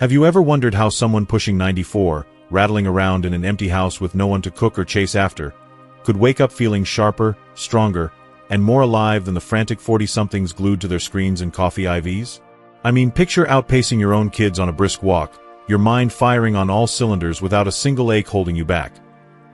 Have you ever wondered how someone pushing 94, rattling around in an empty house with no one to cook or chase after, could wake up feeling sharper, stronger, and more alive than the frantic 40-somethings glued to their screens and coffee IVs? I mean, picture outpacing your own kids on a brisk walk, your mind firing on all cylinders without a single ache holding you back.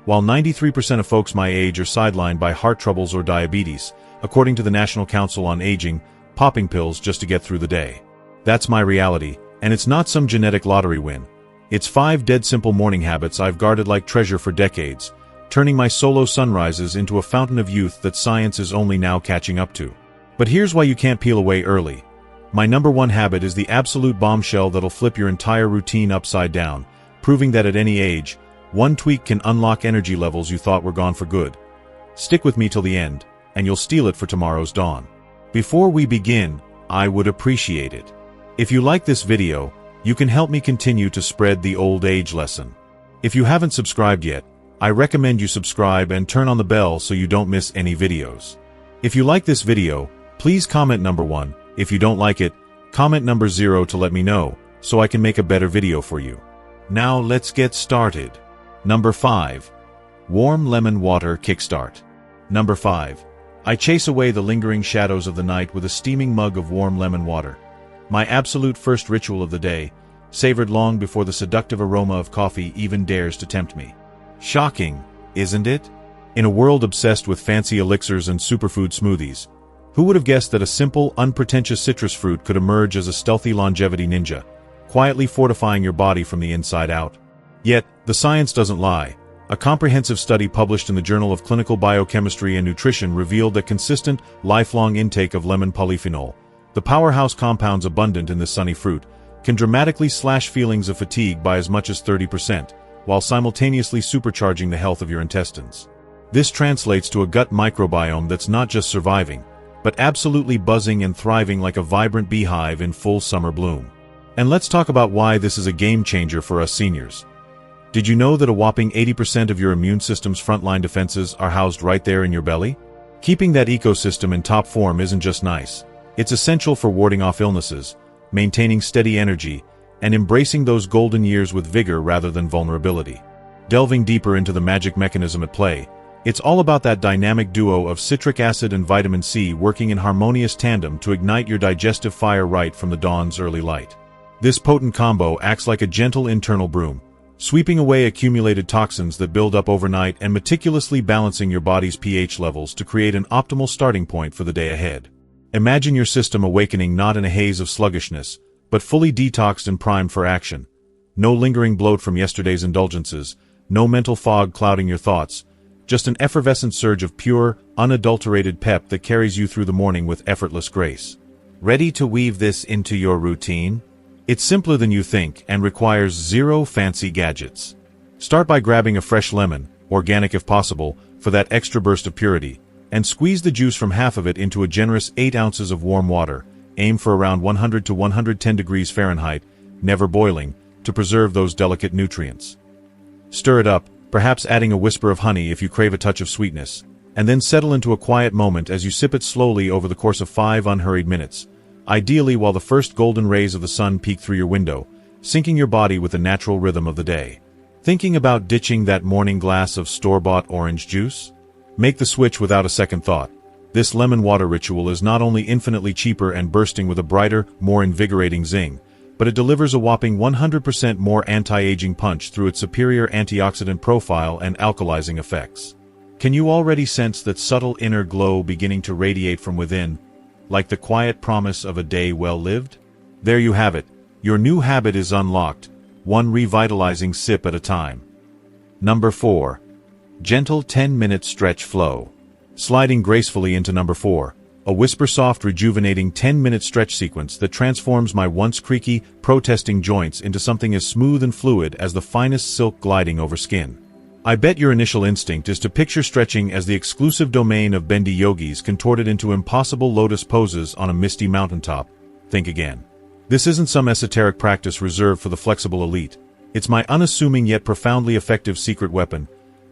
While 93% of folks my age are sidelined by heart troubles or diabetes, according to the National Council on Aging, popping pills just to get through the day. That's my reality, and it's not some genetic lottery win. It's 5 dead simple morning habits I've guarded like treasure for decades, turning my solo sunrises into a fountain of youth that science is only now catching up to. But here's why you can't peel away early. My number one habit is the absolute bombshell that'll flip your entire routine upside down, proving that at any age, one tweak can unlock energy levels you thought were gone for good. Stick with me till the end, and you'll steal it for tomorrow's dawn. Before we begin, I would appreciate it if you like this video, you can help me continue to spread the old age lesson. If you haven't subscribed yet, I recommend you subscribe and turn on the bell so you don't miss any videos. If you like this video, please comment number 1. If you don't like it, comment number 0 to let me know, so I can make a better video for you. Now let's get started. Number 5. Warm lemon water kickstart. Number 5. I chase away the lingering shadows of the night with a steaming mug of warm lemon water. My absolute first ritual of the day, savored long before the seductive aroma of coffee even dares to tempt me. Shocking, isn't it? In a world obsessed with fancy elixirs and superfood smoothies, who would have guessed that a simple, unpretentious citrus fruit could emerge as a stealthy longevity ninja, quietly fortifying your body from the inside out? Yet, the science doesn't lie. A comprehensive study published in the Journal of Clinical Biochemistry and Nutrition revealed that consistent, lifelong intake of lemon polyphenol, the powerhouse compounds abundant in this sunny fruit, can dramatically slash feelings of fatigue by as much as 30%, while simultaneously supercharging the health of your intestines. This translates to a gut microbiome that's not just surviving, but absolutely buzzing and thriving like a vibrant beehive in full summer bloom. And let's talk about why this is a game changer for us seniors. Did you know that a whopping 80% of your immune system's frontline defenses are housed right there in your belly? Keeping that ecosystem in top form isn't just nice. It's essential for warding off illnesses, maintaining steady energy, and embracing those golden years with vigor rather than vulnerability. Delving deeper into the magic mechanism at play, it's all about that dynamic duo of citric acid and vitamin C working in harmonious tandem to ignite your digestive fire right from the dawn's early light. This potent combo acts like a gentle internal broom, sweeping away accumulated toxins that build up overnight and meticulously balancing your body's pH levels to create an optimal starting point for the day ahead. Imagine your system awakening not in a haze of sluggishness, but fully detoxed and primed for action. No lingering bloat from yesterday's indulgences, no mental fog clouding your thoughts, just an effervescent surge of pure, unadulterated pep that carries you through the morning with effortless grace. Ready to weave this into your routine? It's simpler than you think and requires zero fancy gadgets. Start by grabbing a fresh lemon, organic if possible, for that extra burst of purity, and squeeze the juice from half of it into a generous 8 ounces of warm water. Aim for around 100 to 110 degrees Fahrenheit, never boiling, to preserve those delicate nutrients. Stir it up, perhaps adding a whisper of honey if you crave a touch of sweetness, and then settle into a quiet moment as you sip it slowly over the course of 5 unhurried minutes, ideally while the first golden rays of the sun peek through your window, syncing your body with the natural rhythm of the day. Thinking about ditching that morning glass of store-bought orange juice? Make the switch without a second thought. This lemon water ritual is not only infinitely cheaper and bursting with a brighter, more invigorating zing, but it delivers a whopping 100% more anti-aging punch through its superior antioxidant profile and alkalizing effects. Can you already sense that subtle inner glow beginning to radiate from within, like the quiet promise of a day well lived? There you have it. Your new habit is unlocked, one revitalizing sip at a time. Number 4. Gentle 10-minute stretch flow. Sliding gracefully into number 4, a whisper-soft rejuvenating 10-minute stretch sequence that transforms my once creaky, protesting joints into something as smooth and fluid as the finest silk gliding over skin. I bet your initial instinct is to picture stretching as the exclusive domain of bendy yogis contorted into impossible lotus poses on a misty mountaintop. Think again. This isn't some esoteric practice reserved for the flexible elite. It's my unassuming yet profoundly effective secret weapon,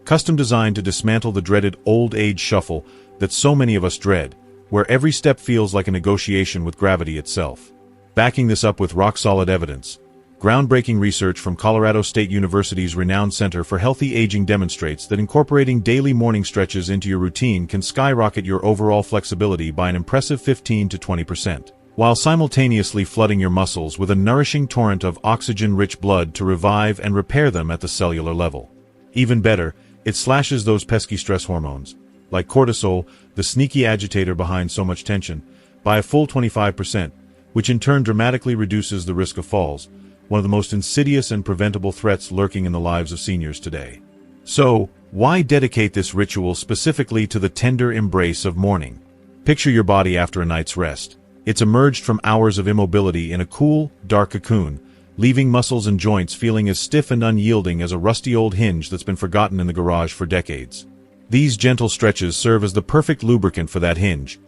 custom designed to dismantle the dreaded old age shuffle that so many of us dread, where every step feels like a negotiation with gravity itself. Backing this up with rock-solid evidence, Groundbreaking research from Colorado State University's renowned Center for Healthy Aging demonstrates that incorporating daily morning stretches into your routine can skyrocket your overall flexibility by an impressive 15 to 20%, while simultaneously flooding your muscles with a nourishing torrent of oxygen-rich blood to revive and repair them at the cellular level. Even better, it slashes those pesky stress hormones, like cortisol, the sneaky agitator behind so much tension, by a full 25%, which in turn dramatically reduces the risk of falls, one of the most insidious and preventable threats lurking in the lives of seniors today. So, why dedicate this ritual specifically to the tender embrace of morning? Picture your body after a night's rest. It's emerged from hours of immobility in a cool, dark cocoon, leaving muscles and joints feeling as stiff and unyielding as a rusty old hinge that's been forgotten in the garage for decades. These gentle stretches serve as the perfect lubricant for that hinge,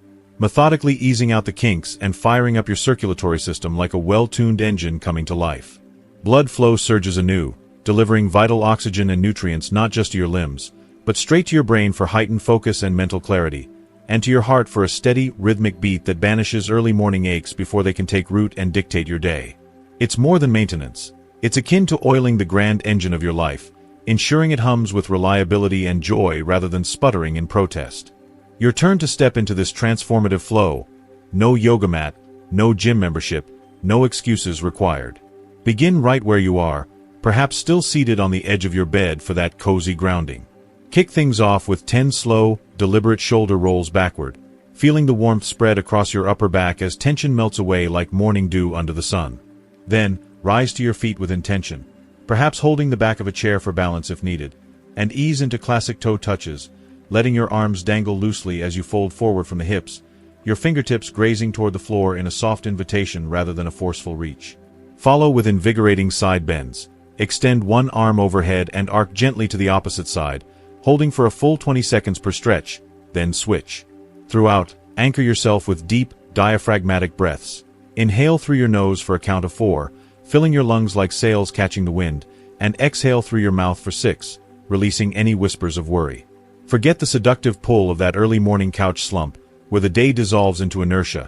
methodically easing out the kinks and firing up your circulatory system like a well-tuned engine coming to life. Blood flow surges anew, delivering vital oxygen and nutrients not just to your limbs, but straight to your brain for heightened focus and mental clarity, and to your heart for a steady, rhythmic beat that banishes early morning aches before they can take root and dictate your day. It's more than maintenance. It's akin to oiling the grand engine of your life, ensuring it hums with reliability and joy rather than sputtering in protest. Your turn to step into this transformative flow. No yoga mat, no gym membership, no excuses required. Begin right where you are, perhaps still seated on the edge of your bed for that cozy grounding. Kick things off with 10 slow, deliberate shoulder rolls backward, feeling the warmth spread across your upper back as tension melts away like morning dew under the sun. Then, rise to your feet with intention, perhaps holding the back of a chair for balance if needed, and ease into classic toe touches, letting your arms dangle loosely as you fold forward from the hips, your fingertips grazing toward the floor in a soft invitation rather than a forceful reach. Follow with invigorating side bends. Extend one arm overhead and arc gently to the opposite side, holding for a full 20 seconds per stretch, then switch. Throughout, anchor yourself with deep, diaphragmatic breaths. Inhale through your nose for a count of 4, filling your lungs like sails catching the wind, and exhale through your mouth for 6, releasing any whispers of worry. Forget the seductive pull of that early morning couch slump, where the day dissolves into inertia.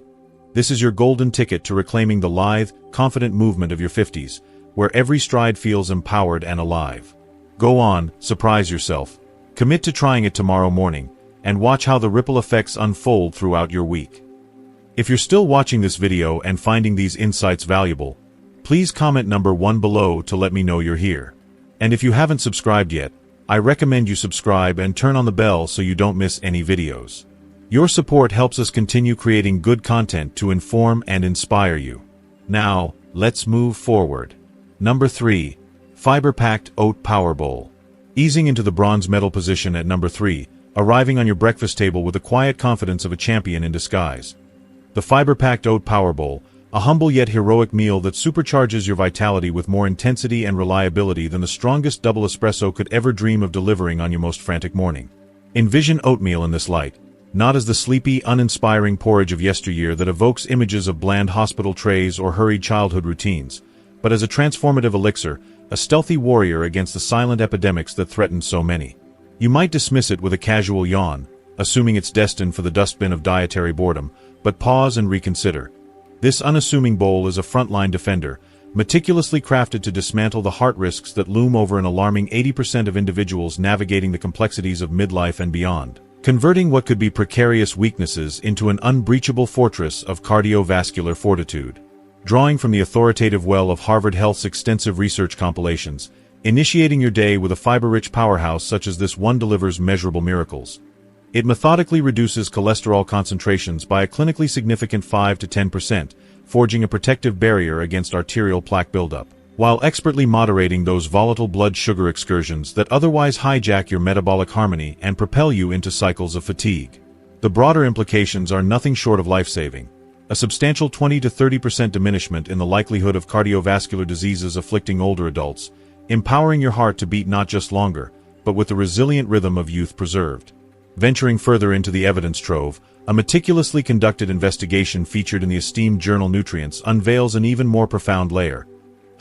This is your golden ticket to reclaiming the lithe, confident movement of your 50s, where every stride feels empowered and alive. Go on, surprise yourself. Commit to trying it tomorrow morning, and watch how the ripple effects unfold throughout your week. If you're still watching this video and finding these insights valuable, please comment number 1 below to let me know you're here. And if you haven't subscribed yet, I recommend you subscribe and turn on the bell so you don't miss any videos. Your support helps us continue creating good content to inform and inspire you. Now, let's move forward. Number 3. Fiber-packed oat power bowl. Easing into the bronze medal position at number 3, arriving on your breakfast table with the quiet confidence of a champion in disguise. The fiber-packed oat power bowl, a humble yet heroic meal that supercharges your vitality with more intensity and reliability than the strongest double espresso could ever dream of delivering on your most frantic morning. Envision oatmeal in this light, not as the sleepy, uninspiring porridge of yesteryear that evokes images of bland hospital trays or hurried childhood routines, but as a transformative elixir, a stealthy warrior against the silent epidemics that threaten so many. You might dismiss it with a casual yawn, assuming it's destined for the dustbin of dietary boredom, but pause and reconsider. This unassuming bowl is a frontline defender, meticulously crafted to dismantle the heart risks that loom over an alarming 80% of individuals navigating the complexities of midlife and beyond, converting what could be precarious weaknesses into an unbreachable fortress of cardiovascular fortitude. Drawing from the authoritative well of Harvard Health's extensive research compilations, initiating your day with a fiber-rich powerhouse such as this one delivers measurable miracles. It methodically reduces cholesterol concentrations by a clinically significant 5 to 10%, forging a protective barrier against arterial plaque buildup, while expertly moderating those volatile blood sugar excursions that otherwise hijack your metabolic harmony and propel you into cycles of fatigue. The broader implications are nothing short of life-saving. A substantial 20 to 30% diminishment in the likelihood of cardiovascular diseases afflicting older adults, empowering your heart to beat not just longer, but with the resilient rhythm of youth preserved. Venturing further into the evidence trove, a meticulously conducted investigation featured in the esteemed journal Nutrients unveils an even more profound layer.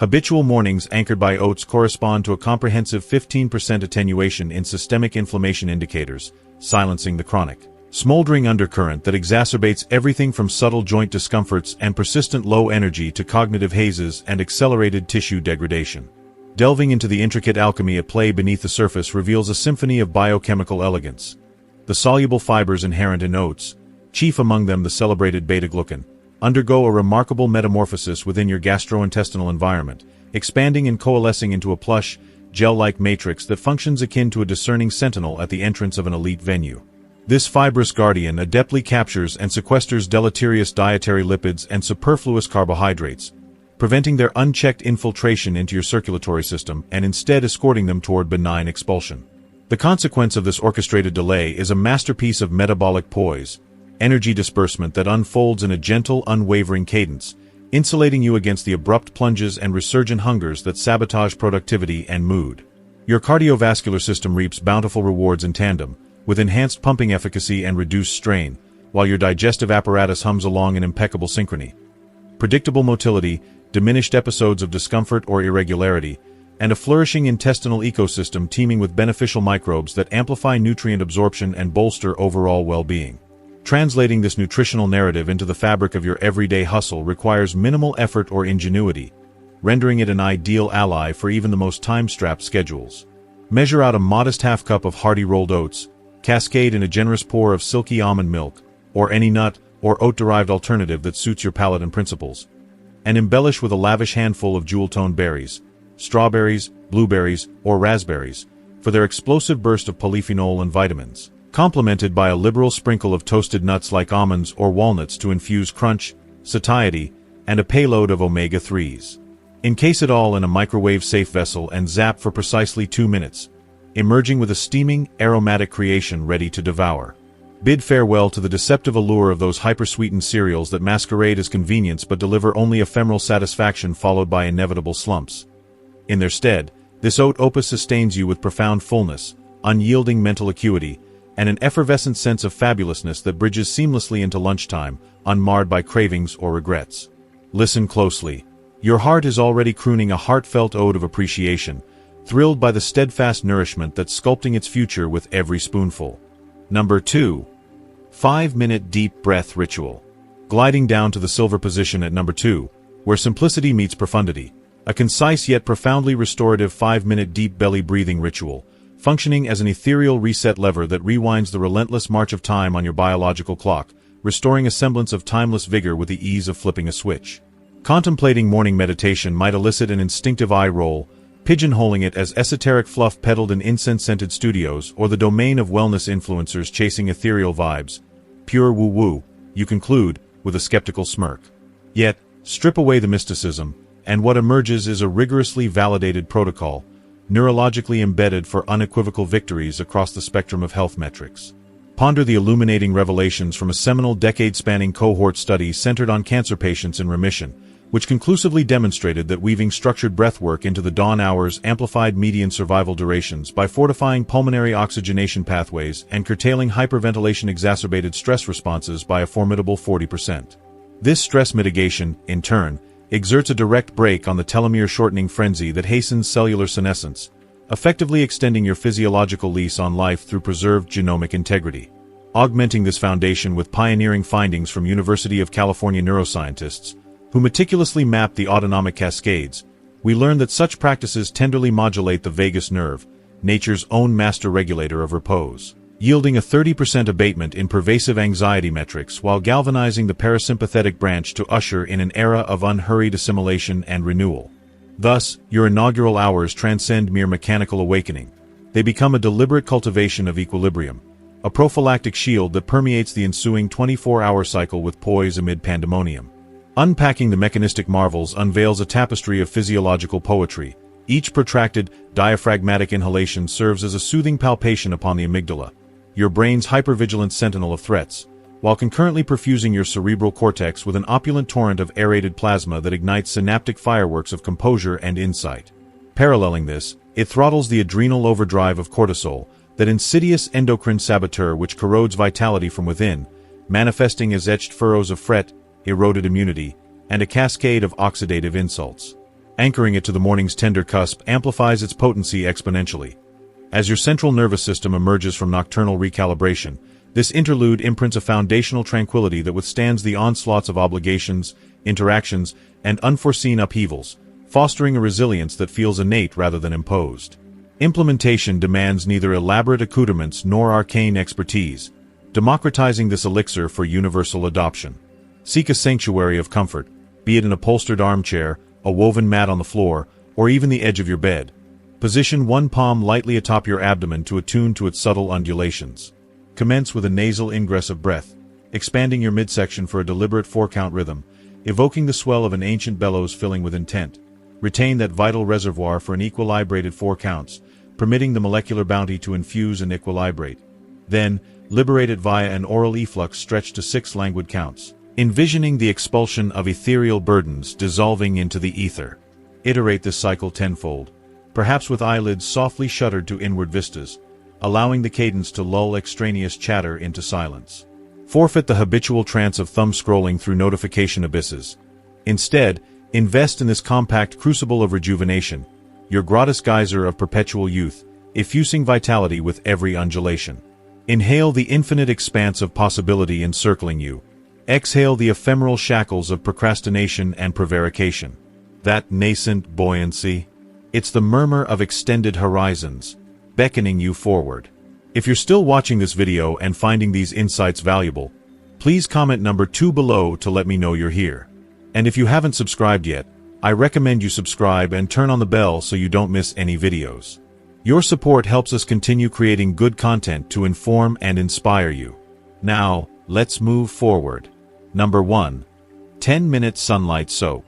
Habitual mornings anchored by oats correspond to a comprehensive 15% attenuation in systemic inflammation indicators, silencing the chronic smoldering undercurrent that exacerbates everything from subtle joint discomforts and persistent low energy to cognitive hazes and accelerated tissue degradation. Delving into the intricate alchemy at play beneath the surface reveals a symphony of biochemical elegance. The soluble fibers inherent in oats, chief among them the celebrated beta-glucan, undergo a remarkable metamorphosis within your gastrointestinal environment, expanding and coalescing into a plush, gel-like matrix that functions akin to a discerning sentinel at the entrance of an elite venue. This fibrous guardian adeptly captures and sequesters deleterious dietary lipids and superfluous carbohydrates, preventing their unchecked infiltration into your circulatory system and instead escorting them toward benign expulsion. The consequence of this orchestrated delay is a masterpiece of metabolic poise, energy disbursement that unfolds in a gentle, unwavering cadence, insulating you against the abrupt plunges and resurgent hungers that sabotage productivity and mood. Your cardiovascular system reaps bountiful rewards in tandem, with enhanced pumping efficacy and reduced strain, while your digestive apparatus hums along in impeccable synchrony. Predictable motility, diminished episodes of discomfort or irregularity, and a flourishing intestinal ecosystem teeming with beneficial microbes that amplify nutrient absorption and bolster overall well-being. Translating this nutritional narrative into the fabric of your everyday hustle requires minimal effort or ingenuity, rendering it an ideal ally for even the most time-strapped schedules. Measure out a modest half cup of hearty rolled oats, cascade in a generous pour of silky almond milk, or any nut or oat-derived alternative that suits your palate and principles, and embellish with a lavish handful of jewel-toned berries, strawberries, blueberries, or raspberries, for their explosive burst of polyphenol and vitamins, complemented by a liberal sprinkle of toasted nuts like almonds or walnuts to infuse crunch, satiety, and a payload of omega-3s. Encase it all in a microwave-safe vessel and zap for precisely 2 minutes, emerging with a steaming, aromatic creation ready to devour. Bid farewell to the deceptive allure of those hyper-sweetened cereals that masquerade as convenience but deliver only ephemeral satisfaction followed by inevitable slumps. In their stead, this oat opus sustains you with profound fullness, unyielding mental acuity, and an effervescent sense of fabulousness that bridges seamlessly into lunchtime, unmarred by cravings or regrets. Listen closely. Your heart is already crooning a heartfelt ode of appreciation, thrilled by the steadfast nourishment that's sculpting its future with every spoonful. Number 2. 5-minute deep breath ritual. Gliding down to the silver position at number 2, where simplicity meets profundity. A concise yet profoundly restorative 5-minute deep belly breathing ritual, functioning as an ethereal reset lever that rewinds the relentless march of time on your biological clock, restoring a semblance of timeless vigor with the ease of flipping a switch. Contemplating morning meditation might elicit an instinctive eye roll, pigeonholing it as esoteric fluff peddled in incense-scented studios or the domain of wellness influencers chasing ethereal vibes. Pure woo-woo, you conclude, with a skeptical smirk. Yet, strip away the mysticism, and what emerges is a rigorously validated protocol, neurologically embedded for unequivocal victories across the spectrum of health metrics. Ponder the illuminating revelations from a seminal decade-spanning cohort study centered on cancer patients in remission, which conclusively demonstrated that weaving structured breathwork into the dawn hours amplified median survival durations by fortifying pulmonary oxygenation pathways and curtailing hyperventilation-exacerbated stress responses by a formidable 40%. This stress mitigation, in turn, exerts a direct brake on the telomere-shortening frenzy that hastens cellular senescence, effectively extending your physiological lease on life through preserved genomic integrity. Augmenting this foundation with pioneering findings from University of California neuroscientists, who meticulously mapped the autonomic cascades, we learn that such practices tenderly modulate the vagus nerve, nature's own master regulator of repose, yielding a 30% abatement in pervasive anxiety metrics while galvanizing the parasympathetic branch to usher in an era of unhurried assimilation and renewal. Thus, your inaugural hours transcend mere mechanical awakening. They become a deliberate cultivation of equilibrium, a prophylactic shield that permeates the ensuing 24-hour cycle with poise amid pandemonium. Unpacking the mechanistic marvels unveils a tapestry of physiological poetry. Each protracted, diaphragmatic inhalation serves as a soothing palpation upon the amygdala, your brain's hypervigilant sentinel of threats, while concurrently perfusing your cerebral cortex with an opulent torrent of aerated plasma that ignites synaptic fireworks of composure and insight. Paralleling this, it throttles the adrenal overdrive of cortisol, that insidious endocrine saboteur which corrodes vitality from within, manifesting as etched furrows of fret, eroded immunity, and a cascade of oxidative insults. Anchoring it to the morning's tender cusp amplifies its potency exponentially. As your central nervous system emerges from nocturnal recalibration, This interlude imprints a foundational tranquility that withstands the onslaughts of obligations, interactions, and unforeseen upheavals, fostering a resilience that feels innate rather than imposed. Implementation demands neither elaborate accoutrements nor arcane expertise, democratizing this elixir for universal adoption. Seek a sanctuary of comfort, be it an upholstered armchair, a woven mat on the floor, or even the edge of your bed. Position one palm lightly atop your abdomen to attune to its subtle undulations. Commence with a nasal ingress of breath, expanding your midsection for a deliberate 4-count rhythm, evoking the swell of an ancient bellows filling with intent. Retain that vital reservoir for an equilibrated 4 counts, permitting the molecular bounty to infuse and equilibrate. Then, liberate it via an oral efflux stretched to 6 languid counts, envisioning the expulsion of ethereal burdens dissolving into the ether. Iterate this cycle tenfold, perhaps with eyelids softly shuttered to inward vistas, allowing the cadence to lull extraneous chatter into silence. Forfeit the habitual trance of thumb scrolling through notification abysses. Instead, invest in this compact crucible of rejuvenation, your gratis geyser of perpetual youth, effusing vitality with every undulation. Inhale the infinite expanse of possibility encircling you. Exhale the ephemeral shackles of procrastination and prevarication. That nascent buoyancy? It's the murmur of extended horizons, beckoning you forward. If you're still watching this video and finding these insights valuable, please comment number 2 below to let me know you're here. And if you haven't subscribed yet, I recommend you subscribe and turn on the bell so you don't miss any videos. Your support helps us continue creating good content to inform and inspire you. Now, let's move forward. Number 1. 10-minute sunlight soak.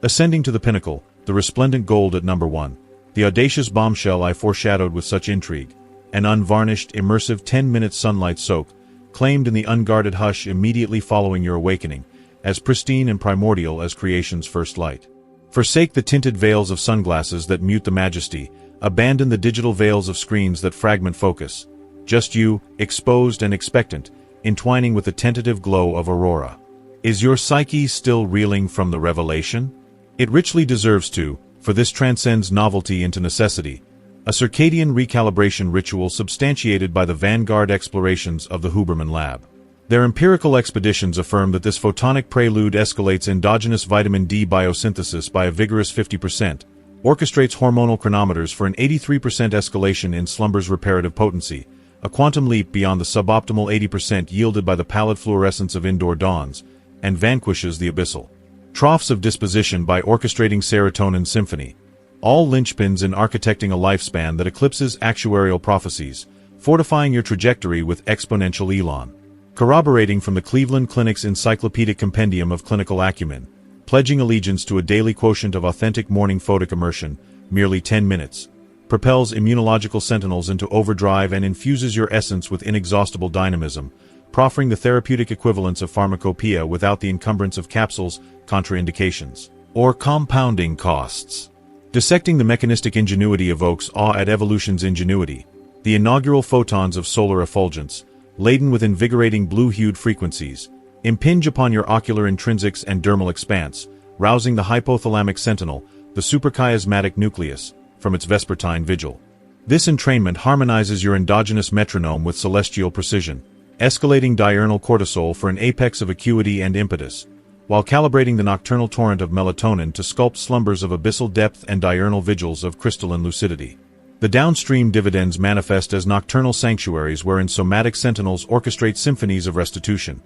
Ascending to the pinnacle, the resplendent gold at number 1. The audacious bombshell I foreshadowed with such intrigue. An unvarnished, immersive 10-minute sunlight soak, claimed in the unguarded hush immediately following your awakening, as pristine and primordial as creation's first light. Forsake the tinted veils of sunglasses that mute the majesty, abandon the digital veils of screens that fragment focus. Just you, exposed and expectant, entwining with the tentative glow of aurora. Is your psyche still reeling from the revelation? It richly deserves to, for this transcends novelty into necessity, a circadian recalibration ritual substantiated by the vanguard explorations of the Huberman Lab. Their empirical expeditions affirm that this photonic prelude escalates endogenous vitamin D biosynthesis by a vigorous 50%, orchestrates hormonal chronometers for an 83% escalation in slumber's reparative potency, a quantum leap beyond the suboptimal 80% yielded by the pallid fluorescence of indoor dawns, and vanquishes the abyssal troughs of disposition by orchestrating serotonin symphony, all linchpins in architecting a lifespan that eclipses actuarial prophecies, fortifying your trajectory with exponential elan. Corroborating from the Cleveland Clinic's encyclopedic compendium of clinical acumen, pledging allegiance to a daily quotient of authentic morning photic immersion, merely 10 minutes, propels immunological sentinels into overdrive and infuses your essence with inexhaustible dynamism, proffering the therapeutic equivalence of pharmacopoeia without the encumbrance of capsules, contraindications, or compounding costs. Dissecting the mechanistic ingenuity evokes awe at evolution's ingenuity. The inaugural photons of solar effulgence, laden with invigorating blue-hued frequencies, impinge upon your ocular intrinsics and dermal expanse, rousing the hypothalamic sentinel, the suprachiasmatic nucleus, from its vespertine vigil. This entrainment harmonizes your endogenous metronome with celestial precision, escalating diurnal cortisol for an apex of acuity and impetus, while calibrating the nocturnal torrent of melatonin to sculpt slumbers of abyssal depth and diurnal vigils of crystalline lucidity. The downstream dividends manifest as nocturnal sanctuaries wherein somatic sentinels orchestrate symphonies of restitution,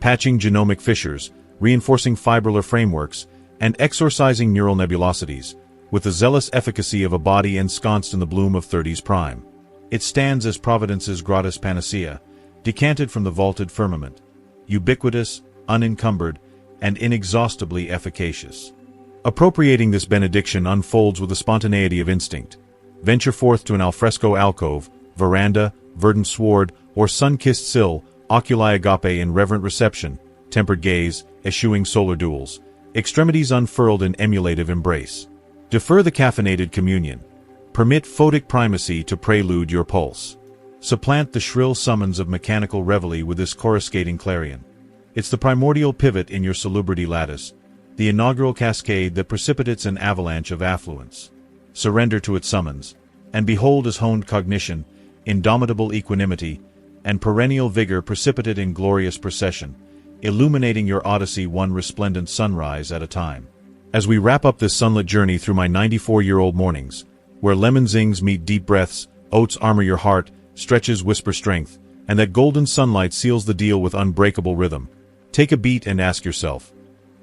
patching genomic fissures, reinforcing fibrillar frameworks, and exorcising neural nebulosities, with the zealous efficacy of a body ensconced in the bloom of 30's prime. It stands as Providence's gratis panacea, decanted from the vaulted firmament, ubiquitous, unencumbered, and inexhaustibly efficacious. Appropriating this benediction unfolds with the spontaneity of instinct. Venture forth to an alfresco alcove, veranda, verdant sward, or sun-kissed sill, oculi agape in reverent reception, tempered gaze, eschewing solar duels, extremities unfurled in emulative embrace. Defer the caffeinated communion. Permit photic primacy to prelude your pulse. Supplant the shrill summons of mechanical reveille with this coruscating clarion. It's the primordial pivot in your salubrity lattice, the inaugural cascade that precipitates an avalanche of affluence. Surrender to its summons, and behold as honed cognition, indomitable equanimity, and perennial vigor precipitate in glorious procession, illuminating your odyssey one resplendent sunrise at a time. As we wrap up this sunlit journey through my 94-year-old mornings, where lemon zings meet deep breaths, oats armor your heart, stretches whisper strength, and that golden sunlight seals the deal with unbreakable rhythm, take a beat and ask yourself,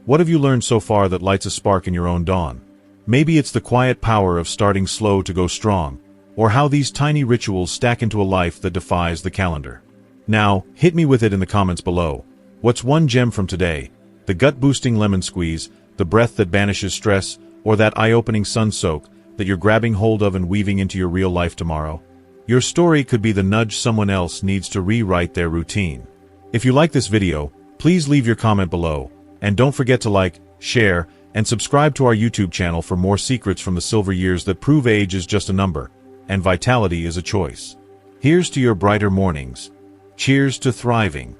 what have you learned so far that lights a spark in your own dawn? Maybe it's the quiet power of starting slow to go strong, or how these tiny rituals stack into a life that defies the calendar. Now, hit me with it in the comments below. What's one gem from today? The gut-boosting lemon squeeze, the breath that banishes stress, or that eye-opening sun soak that you're grabbing hold of and weaving into your real life tomorrow? Your story could be the nudge someone else needs to rewrite their routine. If you like this video, please leave your comment below, and don't forget to like, share, and subscribe to our YouTube channel for more secrets from the silver years that prove age is just a number, and vitality is a choice. Here's to your brighter mornings. Cheers to thriving.